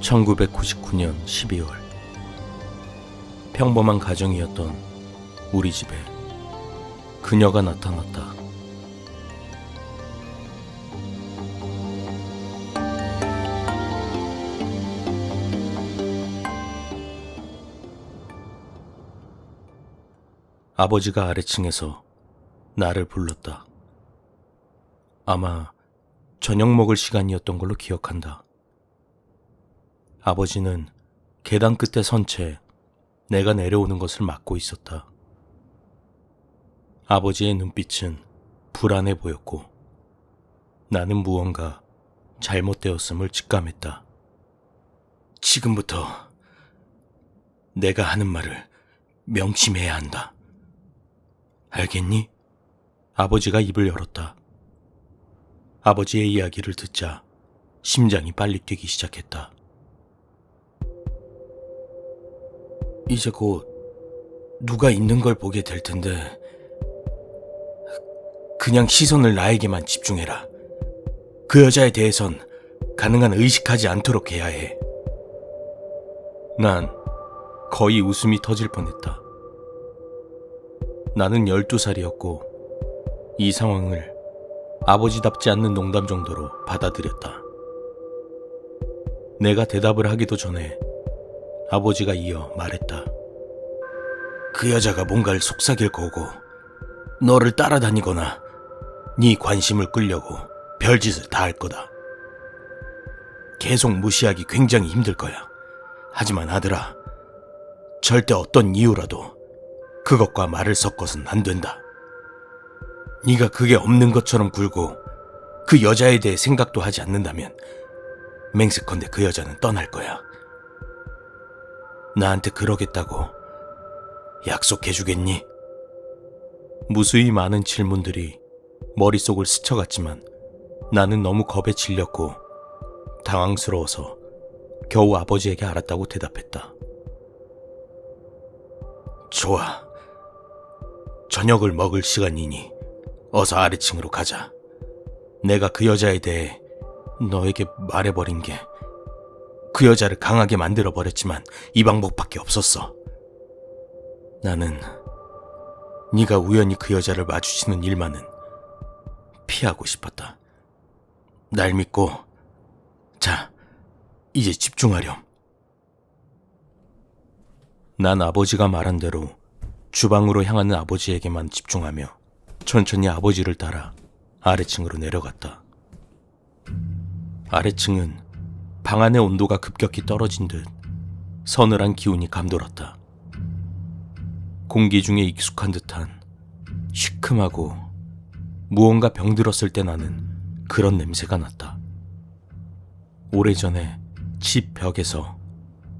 1999년 12월 평범한 가정이었던 우리 집에 그녀가 나타났다. 아버지가 아래층에서 나를 불렀다. 아마 저녁 먹을 시간이었던 걸로 기억한다. 아버지는 계단 끝에 선 채 내가 내려오는 것을 막고 있었다. 아버지의 눈빛은 불안해 보였고 나는 무언가 잘못되었음을 직감했다. 지금부터 내가 하는 말을 명심해야 한다. 알겠니? 아버지가 입을 열었다. 아버지의 이야기를 듣자 심장이 빨리 뛰기 시작했다. 이제 곧 누가 있는 걸 보게 될 텐데 그냥 시선을 나에게만 집중해라. 그 여자에 대해선 가능한 의식하지 않도록 해야 해. 난 거의 웃음이 터질 뻔했다. 나는 12살이었고 이 상황을 아버지답지 않는 농담 정도로 받아들였다. 내가 대답을 하기도 전에 아버지가 이어 말했다. 그 여자가 뭔가를 속삭일 거고 너를 따라다니거나 네 관심을 끌려고 별짓을 다 할 거다. 계속 무시하기 굉장히 힘들 거야. 하지만 아들아, 절대 어떤 이유라도 그것과 말을 섞어서는 안 된다. 네가 그게 없는 것처럼 굴고 그 여자에 대해 생각도 하지 않는다면 맹세컨대 그 여자는 떠날 거야. 나한테 그러겠다고 약속해주겠니? 무수히 많은 질문들이 머릿속을 스쳐갔지만 나는 너무 겁에 질렸고 당황스러워서 겨우 아버지에게 알았다고 대답했다. 좋아. 저녁을 먹을 시간이니 어서 아래층으로 가자. 내가 그 여자에 대해 너에게 말해버린 게 그 여자를 강하게 만들어버렸지만 이 방법밖에 없었어. 나는 네가 우연히 그 여자를 마주치는 일만은 피하고 싶었다. 날 믿고 자, 이제 집중하렴. 난 아버지가 말한 대로 주방으로 향하는 아버지에게만 집중하며 천천히 아버지를 따라 아래층으로 내려갔다. 아래층은 방 안의 온도가 급격히 떨어진 듯 서늘한 기운이 감돌았다. 공기 중에 익숙한 듯한 시큼하고 무언가 병들었을 때 나는 그런 냄새가 났다. 오래전에 집 벽에서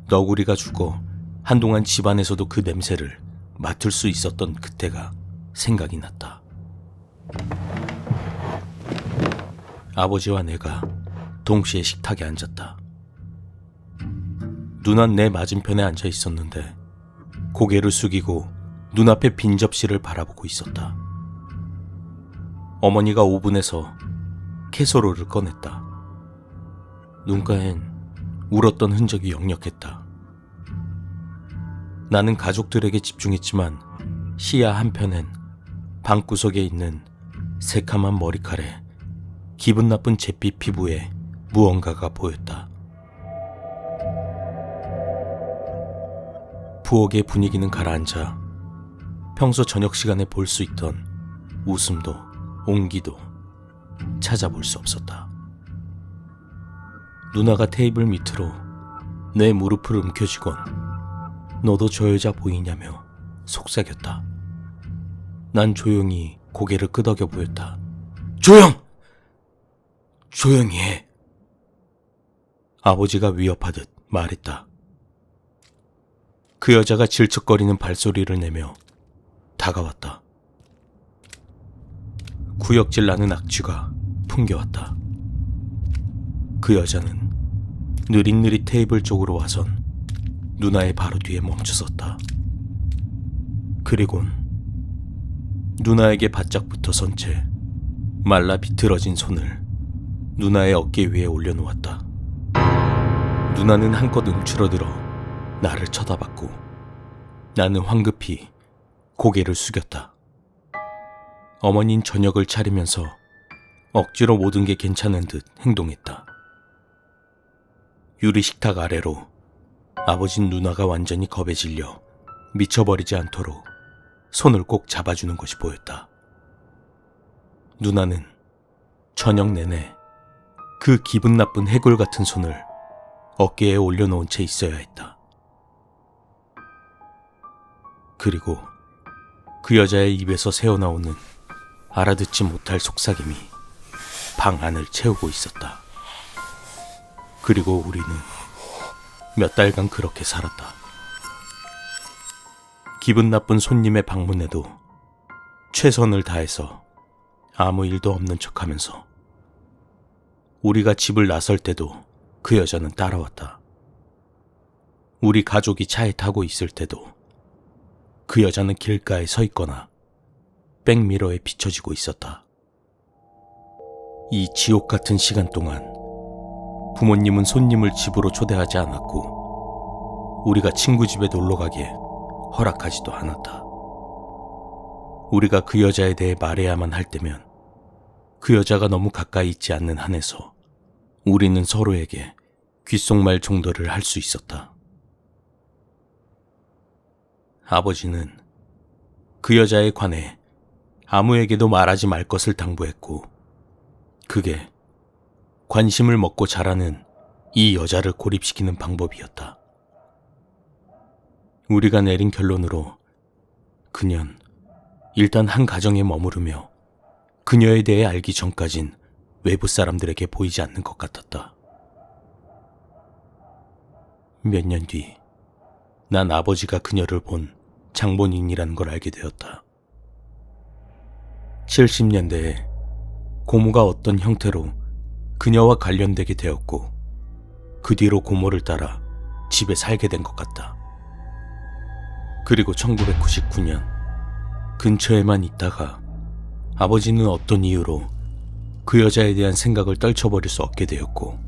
너구리가 죽어 한동안 집안에서도 그 냄새를 맡을 수 있었던 그때가 생각이 났다. 아버지와 내가 동시에 식탁에 앉았다. 누난 내 맞은편에 앉아 있었는데 고개를 숙이고 눈앞의 빈 접시를 바라보고 있었다. 어머니가 오븐에서 캐서롤을 꺼냈다. 눈가엔 울었던 흔적이 역력했다. 나는 가족들에게 집중했지만 시야 한편엔 방구석에 있는 새카만 머리칼에 기분 나쁜 잿빛 피부에 무언가가 보였다. 부엌의 분위기는 가라앉아 평소 저녁 시간에 볼 수 있던 웃음도 온기도 찾아볼 수 없었다. 누나가 테이블 밑으로 내 무릎을 움켜쥐곤 너도 저 여자 보이냐며 속삭였다. 난 조용히 고개를 끄덕여 보였다. 조용히 해. 아버지가 위협하듯 말했다. 그 여자가 질척거리는 발소리를 내며 다가왔다. 구역질 나는 악취가 풍겨왔다. 그 여자는 느릿느릿 테이블 쪽으로 와선 누나의 바로 뒤에 멈춰섰다. 그리곤 누나에게 바짝 붙어선 채 말라 비틀어진 손을 누나의 어깨 위에 올려놓았다. 누나는 한껏 움츠러들어 나를 쳐다봤고 나는 황급히 고개를 숙였다. 어머니는 저녁을 차리면서 억지로 모든 게 괜찮은 듯 행동했다. 유리 식탁 아래로 아버진 누나가 완전히 겁에 질려 미쳐버리지 않도록 손을 꼭 잡아주는 것이 보였다. 누나는 저녁 내내 그 기분 나쁜 해골 같은 손을 어깨에 올려놓은 채 있어야 했다. 그리고 그 여자의 입에서 새어나오는 알아듣지 못할 속삭임이 방 안을 채우고 있었다. 그리고 우리는 몇 달간 그렇게 살았다. 기분 나쁜 손님의 방문에도 최선을 다해서 아무 일도 없는 척하면서 우리가 집을 나설 때도 그 여자는 따라왔다. 우리 가족이 차에 타고 있을 때도 그 여자는 길가에 서 있거나 백미러에 비춰지고 있었다. 이 지옥 같은 시간 동안 부모님은 손님을 집으로 초대하지 않았고 우리가 친구 집에 놀러 가기에 허락하지도 않았다. 우리가 그 여자에 대해 말해야만 할 때면 그 여자가 너무 가까이 있지 않는 한에서 우리는 서로에게 귓속말 정도를 할 수 있었다. 아버지는 그 여자에 관해 아무에게도 말하지 말 것을 당부했고 그게 관심을 먹고 자라는 이 여자를 고립시키는 방법이었다. 우리가 내린 결론으로 그년 일단 한 가정에 머무르며 그녀에 대해 알기 전까진 외부 사람들에게 보이지 않는 것 같았다. 몇 년 뒤, 난 아버지가 그녀를 본 장본인이라는 걸 알게 되었다. 70년대에 고모가 어떤 형태로 그녀와 관련되게 되었고 그 뒤로 고모를 따라 집에 살게 된 것 같다. 그리고 1999년 근처에만 있다가 아버지는 어떤 이유로 그 여자에 대한 생각을 떨쳐버릴 수 없게 되었고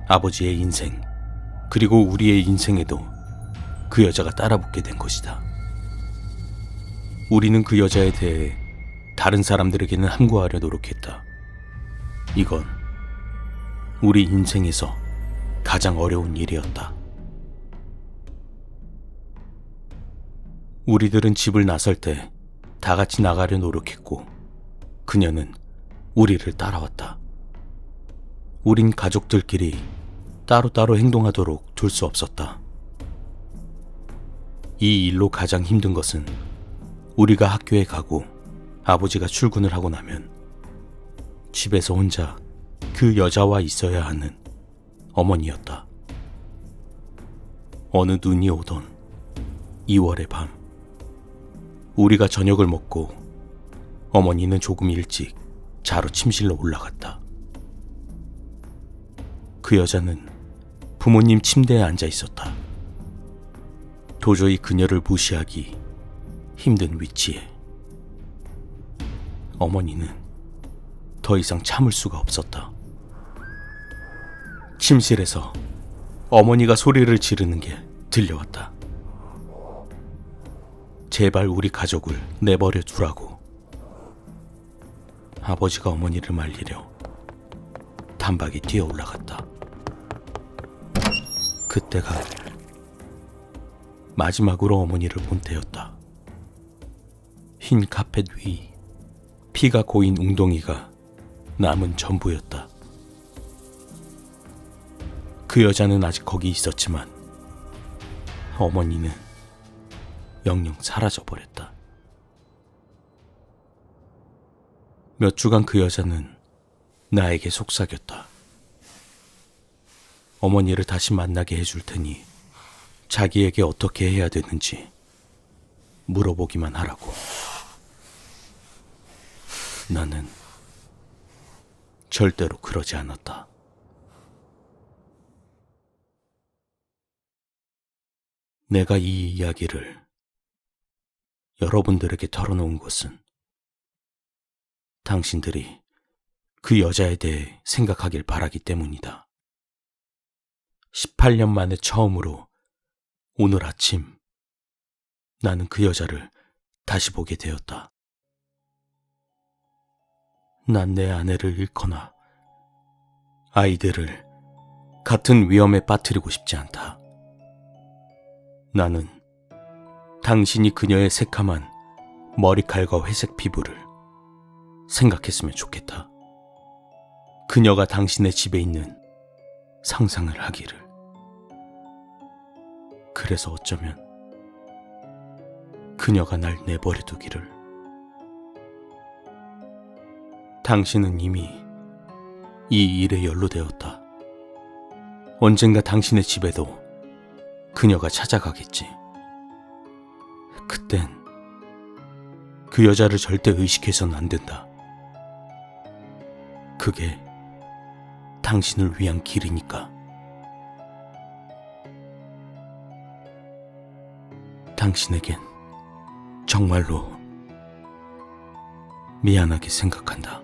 아버지의 인생 그리고 우리의 인생에도 그 여자가 따라붙게 된 것이다. 우리는 그 여자에 대해 다른 사람들에게는 함구하려 노력했다. 이건 우리 인생에서 가장 어려운 일이었다. 우리들은 집을 나설 때 다 같이 나가려 노력했고 그녀는 우리를 따라왔다. 우린 가족들끼리 따로따로 행동하도록 둘 수 없었다. 이 일로 가장 힘든 것은 우리가 학교에 가고 아버지가 출근을 하고 나면 집에서 혼자 그 여자와 있어야 하는 어머니였다. 어느 눈이 오던 2월의 밤, 우리가 저녁을 먹고 어머니는 조금 일찍 자러 침실로 올라갔다. 그 여자는 부모님 침대에 앉아 있었다. 도저히 그녀를 무시하기 힘든 위치에. 어머니는 더 이상 참을 수가 없었다. 침실에서 어머니가 소리를 지르는 게 들려왔다. 제발 우리 가족을 내버려 두라고. 아버지가 어머니를 말리려 단박에 뛰어 올라갔다. 그때가 마지막으로 어머니를 본 때였다. 흰 카펫 위 피가 고인 웅덩이가 남은 전부였다. 그 여자는 아직 거기 있었지만 어머니는 영영 사라져버렸다. 몇 주간 그 여자는 나에게 속삭였다. 어머니를 다시 만나게 해줄 테니 자기에게 어떻게 해야 되는지 물어보기만 하라고. 나는 절대로 그러지 않았다. 내가 이 이야기를 여러분들에게 털어놓은 것은 당신들이 그 여자에 대해 생각하길 바라기 때문이다. 18년 만에 처음으로 오늘 아침 나는 그 여자를 다시 보게 되었다. 난 내 아내를 잃거나 아이들을 같은 위험에 빠뜨리고 싶지 않다. 나는 당신이 그녀의 새카만 머리칼과 회색 피부를 생각했으면 좋겠다. 그녀가 당신의 집에 있는 상상을 하기를. 그래서 어쩌면 그녀가 날 내버려 두기를. 당신은 이미 이 일에 연루되었다. 언젠가 당신의 집에도 그녀가 찾아가겠지. 그땐 그 여자를 절대 의식해서는 안 된다. 그게 당신을 위한 길이니까. 당신에겐 정말로 미안하게 생각한다.